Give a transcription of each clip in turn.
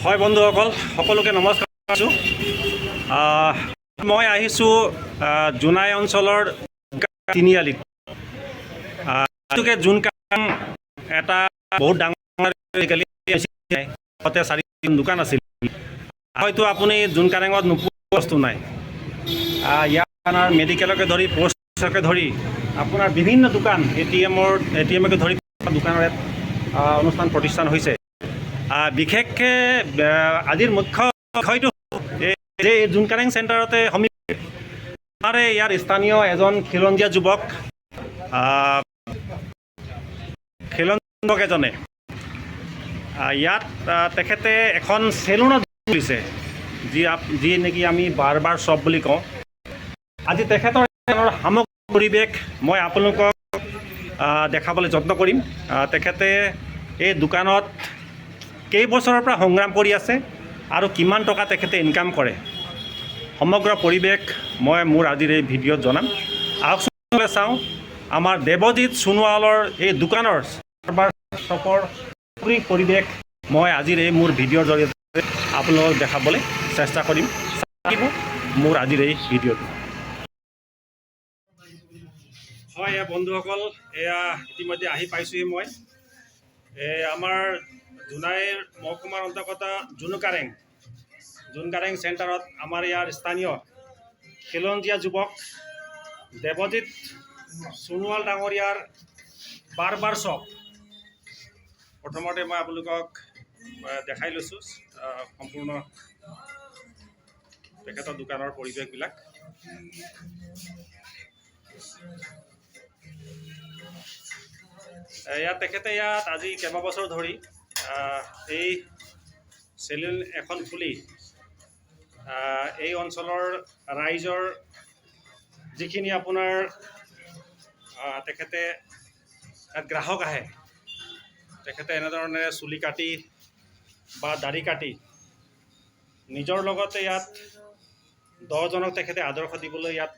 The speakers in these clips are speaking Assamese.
হয় বন্ধুসকল, সকলোকে নমস্কাৰ কৰিছোঁ। মই আহিছোঁ জোনাই অঞ্চলৰ তিনিআলিত। জোনকাৰেং এটা বহুত ডাঙৰ আগতে 4খন দোকান আছিল। হয়তো আপুনি জোনকাৰেঙত নোপোৱা বস্তু নাই। ইয়াত আপোনাৰ মেডিকেলকে ধৰি পোষ্টকে ধৰি আপোনাৰ বিভিন্ন দোকান এটিএমকে ধৰি দোকানৰ ইয়াত অনুষ্ঠান প্ৰতিষ্ঠান হৈছে। বিশেষকৈ আজিৰ মুখ্য বিষয়টো এই জোনকাৰেং চেণ্টাৰতে আমাৰে ইয়াৰ স্থানীয় এজন খিলঞ্জীয়া যুৱক এজনে ইয়াত তেখেতে এখন চেলুনত খুলিছে, যি নেকি আমি বাৰ শ্বপ বুলি কওঁ। আজি তেখেতৰ সামগ্ৰিক পৰিৱেশ মই আপোনালোকক দেখাবলৈ যত্ন কৰিম। তেখেতে এই দোকানত কেইবছৰৰ পৰা সংগ্ৰাম কৰি আছে আৰু কিমান টকা তেখেতে ইনকাম কৰে, সমগ্ৰ পৰিৱেশ মই মোৰ আজিৰ এই ভিডিঅ'ত জনাম। আহকচোন চাওঁ আমাৰ দেৱজিৎ সোণোৱালৰ এই দোকানৰ শ্বপৰ সামগ্ৰিক পৰিৱেশ মই আজিৰ এই মোৰ ভিডিঅ'ৰ জৰিয়তে আপোনালোকক দেখাবলৈ চেষ্টা কৰিম। থাকিব মোৰ আজিৰ এই ভিডিঅ'টো। হয় বন্ধুসকল, এয়া ইতিমধ্যে আহি পাইছোঁহি মই। আমাৰ জোনাইৰ মহকুমাৰ অন্তৰ্গত জোনকাৰেং চেণ্টাৰত আমাৰ ইয়াৰ স্থানীয় খিলঞ্জীয়া যুৱক দেৱজিৎ সোণোৱাল ডাঙৰীয়াৰ বাৰ শ্বপ। প্ৰথমতে মই আপোনালোকক দেখাই লৈছোঁ সম্পূৰ্ণ তেখেতৰ দোকানৰ পৰিৱেশবিলাক। তেখেতে ইয়াত আজি কেইবাবছৰ ধৰি এই চেলুন এখন খুলি এই অঞ্চলৰ ৰাইজৰ যিখিনি আপোনাৰ তেখেতে ইয়াত গ্ৰাহক আহে, তেখেতে এনেধৰণে চুলি কাটি বা দাড়ি কাটি নিজৰ লগতে ইয়াত 10জনক তেখেতে আদৰ্শ দিবলৈ ইয়াত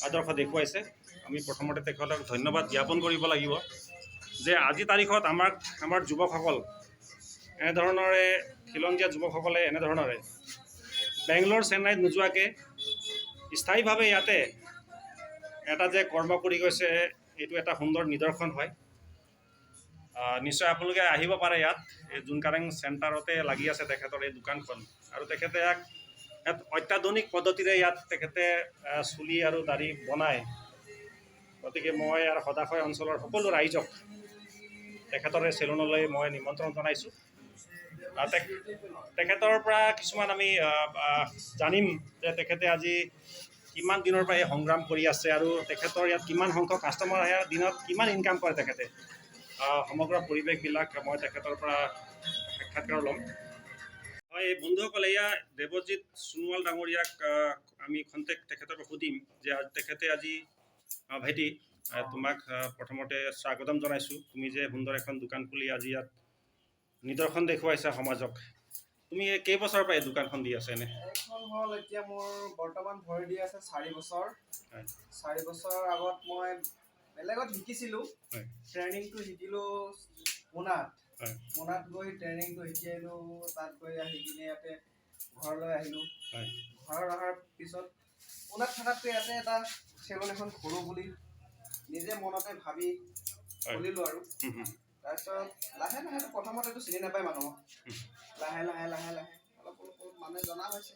আদৰ্শ দেখুৱাইছে। আমি প্ৰথমতে তেখেতক ধন্যবাদ জ্ঞাপন কৰিব লাগিব যে আজি তাৰিখত আমাৰ যুৱকসকল এনেধৰণৰে খিলঞ্জীয়া যুৱকসকলে এনেধৰণৰে বেংগলোৰ চেন্নাইত নোযোৱাকৈ স্থায়ীভাৱে ইয়াতে এটা যে কৰ্ম কৰি গৈছে, এইটো এটা সুন্দৰ নিদৰ্শন হয়। নিশ্চয় আপোনালোকে আহিব পাৰে। ইয়াত এই জোনকাৰেং চেণ্টাৰতে লাগি আছে তেখেতৰ এই দোকানখন, আৰু তেখেতে ইয়াত অত্যাধুনিক পদ্ধতিৰে ইয়াত তেখেতে চুলি আৰু দাড়ি বনায়। গতিকে মই আৰু সদাশয় অঞ্চলৰ সকলো ৰাইজক তেখেতৰ এই চেলুনলৈ মই নিমন্ত্ৰণ জনাইছোঁ। তেখেতৰ পৰা কিছুমান আমি জানিম যে তেখেতে আজি কিমান দিনৰ পৰা এই সংগ্ৰাম কৰি আছে আৰু তেখেতৰ ইয়াত কিমান সংখ্যক কাষ্টমাৰ আহে, দিনত কিমান ইনকাম কৰে তেখেতে। সমগ্ৰ পৰিৱেশবিলাক মই তেখেতৰ পৰা সাক্ষাৎকাৰ ল'ম। হয় বন্ধুসকল, এয়া দেৱজিৎ সোণোৱাল ডাঙৰীয়াক আমি তেখেতৰ পৰা সুধিম যে তেখেতে আজি ভাইটি তোমাক প্ৰথমতে স্বাগতম জনাইছোঁ। তুমি যে সুন্দৰ এখন দোকান খুলি আজি ইয়াত নিদৰ্শন দেখুৱাইছা সমাজক। তুমি কেইবছৰৰ পৰা এই দোকানখন দি আছে? এইখন হ'ল এতিয়া মোৰ বৰ্তমান ভৰি দি আছে 4 বছৰ। 4 বছৰ আগত মই বেলেগত শিকিছিলোঁ। ট্ৰেইনিংটো শিকিলোঁ পুনাত গৈ ট্ৰেইনিংটো শিকি আহিলোঁ। তাত গৈ আহি কিনে ইয়াতে ঘৰলৈ আহিলোঁ। ঘৰত অহাৰ পিছত পুনাত থকাতকৈ ইয়াতে এটা চেলুন এখন খোলোঁ বুলি নিজে মনতে ভাবি খুলিলোঁ। আৰু তাৰপিছত লাহে লাহে প্ৰথমতেতো চিনি নাপায় মানুহক, লাহে লাহে অলপ মানুহে জনা হৈছে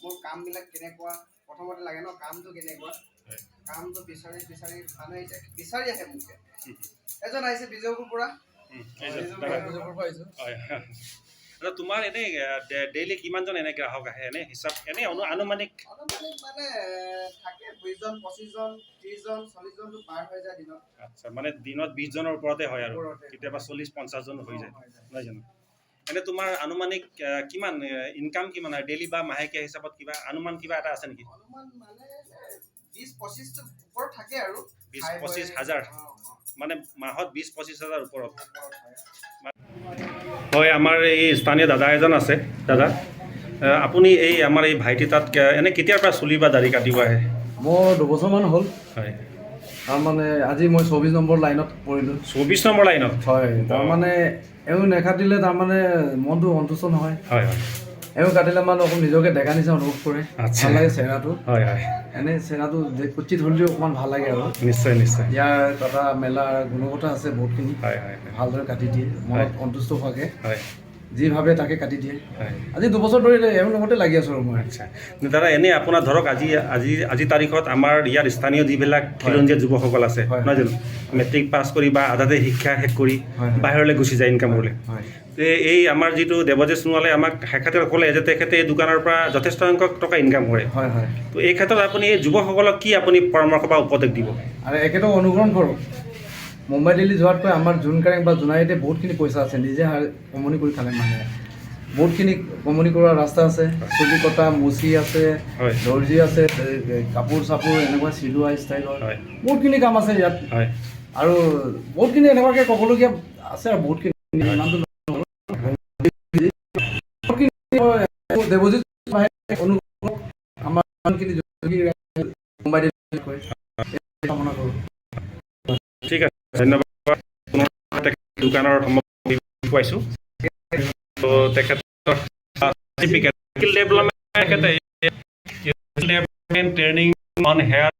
মোৰ কামবিলাক কেনেকুৱা। প্ৰথমতে লাগে ন কামটো কেনেকুৱা, কামটো বিচাৰি মানুহে এতিয়া বিচাৰি আহে মোকে। এজন আহিছে বিজয়পুৰৰ পৰা। তোমাৰ এনেই ডেইলি কিমানজন এনে গ্ৰাহক আহে? এনে হিচাপ এনে আনুমানিক মানে থাকে 20জন 25জন 30জন 40জনটো পাৰ হৈ যায় দিনত। আচ্ছা, মানে দিনত 20জনৰ ওপৰতে হয় আৰু কেতিয়াবা 40-50জন হৈ যায়, নহয় জানো? এনে তোমাৰ আনুমানিক কিমান ইনকাম কিমান হয় ডেইলি বা মাহেকীয়া হিচাপত? কিবা অনুমান কিবা এটা আছে নেকি? অনুমান মানে 20-25ৰ ওপৰত থাকে আৰু 20-25 হাজাৰ, মানে মাহত 20-25 হাজাৰ ওপৰত হয়। আমাৰ এই স্থানীয় দাদা এজন আছে। দাদা, আপুনি এই আমাৰ এই ভাইটি তাত এনে কেতিয়াৰ পৰা চুলি বা দাড়ি কাটিব আহে? মোৰ 2 বছৰমান হ'ল। হয়, তাৰমানে আজি মই 24 নম্বৰ লাইনত পৰিলোঁ। 24 নম্বৰ লাইনত? হয়, তাৰমানে এওঁ নেকাটিলে তাৰমানে মনটো সন্তুষ্ট নহয়। হয় হয় এওঁ কাটিলে মানে অকণ নিজকে ডেকা নিচিনা অনুভৱ কৰে, আচ্ছা। ভাল লাগে চেহেৰাটো। হয় হয় এনেই চেহেৰাটো কুচিত হ'লেও অকণমান ভাল লাগে আৰু নিশ্চয় নিশ্চয় ইয়াৰ কটা মেলাৰ গুণগত আছে বহুতখিনি, হয় হয় হয় ভালদৰে কাটি দিয়ে মনত সন্তুষ্ট হোৱাকৈ, হয় যি ভাবে তাকে কাটি দিয়ে। হয় আজি 2 বছৰ ধৰি এওঁৰ লগতে লাগি আছোঁ আৰু মই। আচ্ছা দাদা এনেই আপোনাৰ ধৰক আজি তাৰিখত আমাৰ ইয়াৰ স্থানীয় যিবিলাক খিলঞ্জীয়া যুৱকসকল আছে হয়। নহয় জানো, মেট্ৰিক পাছ কৰি বা আধাতে শিক্ষা শেষ কৰি হয়। বাহিৰলৈ গুচি যায় ইনকাম কৰিবলৈ। হয় এই আমাৰ যিটো দেৱজিৎ সোণোৱালে আমাক সাক্ষাৎকাৰ ক'লে যে তেখেতে এই দোকানৰ পৰা যথেষ্ট সংখ্যক টকা ইনকাম কৰে। হয় হয়। তো এই ক্ষেত্ৰত আপুনি এই যুৱকসকলক কি আপুনি পৰামৰ্শ বা উপদেশ দিব? আৰু এখেতক অনুসৰণ কৰক। মুম্বাই দিল্লী যোৱাতকৈ আমাৰ জোনকাৰেং বা জোনাৰীতে বহুতখিনি পইচা আছে, নিজে কমনি কৰি খালে মানুহে। বহুতখিনি কমনি কৰা ৰাস্তা আছে, চুলি কটা মুচি আছে, হয়। দৰ্জি আছে, কাপোৰ চাপোৰ এনেকুৱা চিলোৱা ষ্টাইলৰ হয় বহুতখিনি কাম আছে ইয়াত। হয় আৰু বহুতখিনি এনেকুৱাকৈ ক'বলগীয়া আছে আৰু বহুতখিনি নামটো দেৱজিৎ আমাৰ ইমানখিনি মুম্বাই দিল্লী কামনা কৰোঁ। ঠিক আছে ধন্যবাদ। দোকানৰ সামগ্ৰী খুৱাইছোঁ। তো তেখেতৰ certificate skill development training on hair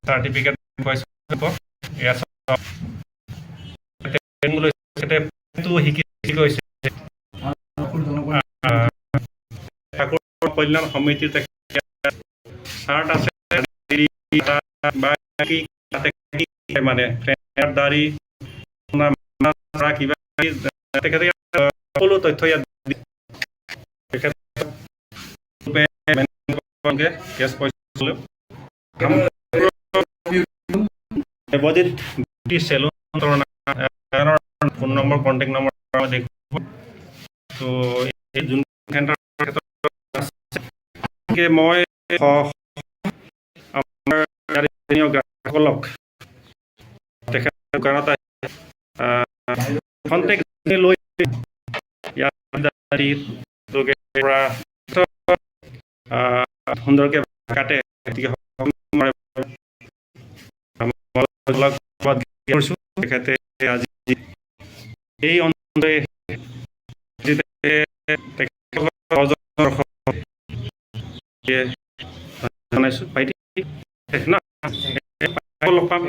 certificate খুৱাইছোঁ। শিকি গৈছে ঠাকুৰ কল্যাণ সমিতিৰ চাৰ্ট আছে বা মানে দাড়ি কিবা তেখেতে সকলো তথ্য ইয়াত কেছ পইচা Debajit beauty salon phone number contact number দেখুৱাব। তো এই যোন চেণ্টাৰ ক্ষেত্ৰত মই আমাৰ গ্ৰাহকসকলক তেখেতৰ দোকানত কণ্টেক্ট লৈ পৰা সুন্দৰকৈ কাটে, গতিকে তেখেতে আজি এই অঞ্চলতে জনাইছোঁ ভাইটি লগ পাম।